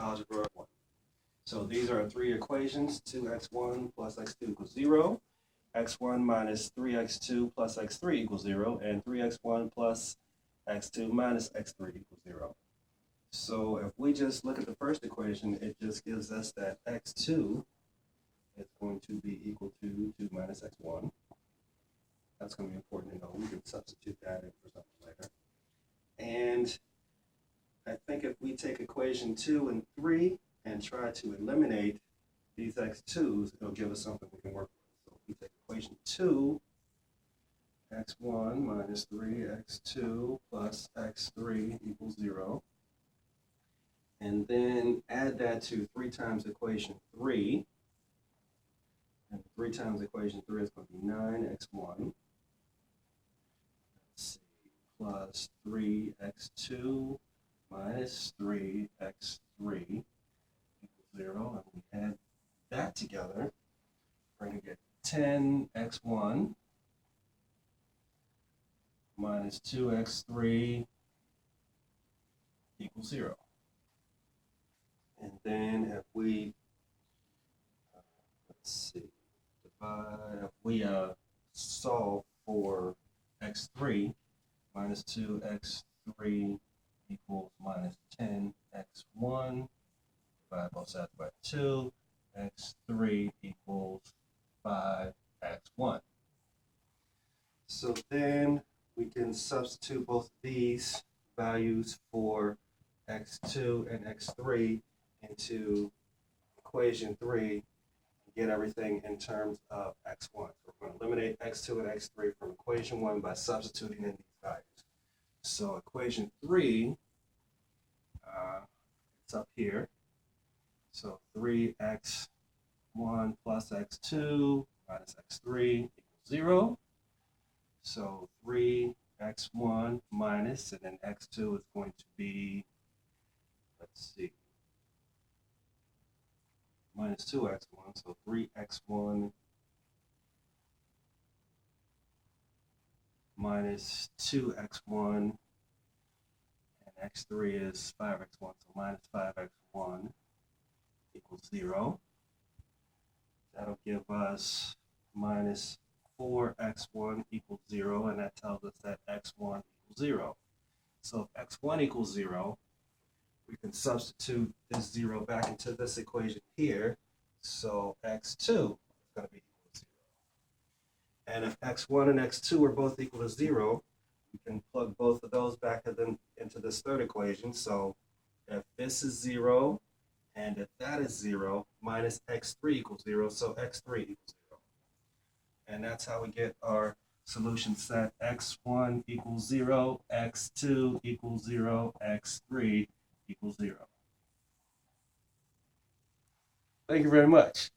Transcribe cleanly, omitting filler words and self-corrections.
Algebra 1. So these are three equations: 2x1 plus x2 equals 0, x1 minus 3x2 plus x3 equals 0, and 3x1 plus x2 minus x3 equals 0. So if we just look at the first equation, it just gives us that x2 is going to be equal to 2 minus x1. That's going to be important to know. We can substitute that in for something later. And I think if we take equation 2 and 3 and try to eliminate these x2's, it'll give us something we can work with. So if we take equation 2, x1 minus 3x2 plus x3 equals 0. And then add that to 3 times equation 3. And 3 times equation 3 is going to be 9x1. Let's see, plus 3x2 minus 3x3 equals 0. And we add that together. We're going to get 10x1 minus 2x3 equals 0. And then if we, let's see, if we solve for x3, minus 2x3 equals minus 10x1, divide both sides by 2, x3 equals 5x1. So then we can substitute both of these values for x2 and x3 into equation 3 and get everything in terms of x1. So we're going to eliminate x2 and x3 from equation 1 by substituting in these values. So equation 3, it's up here. So 3x1 plus x2 minus x3 equals 0. So 3x1 minus, and then x2 is going to be, let's see, minus 2x1, so 3x1 minus 2x1, and x3 is 5x1, so minus 5x1 equals 0. That'll give us minus 4x1 equals 0, and that tells us that x1 equals 0. So if x1 equals 0, we can substitute this 0 back into this equation here. So x2 is going to be equal to 0. And if x1 and x2 are both equal to 0, we can plug both of those back into this third equation. So if this is 0, and if that is 0, minus x3 equals 0, so x3 equals 0. And that's how we get our solution set: x1 equals 0, x2 equals 0, x3 equals 0. Thank you very much.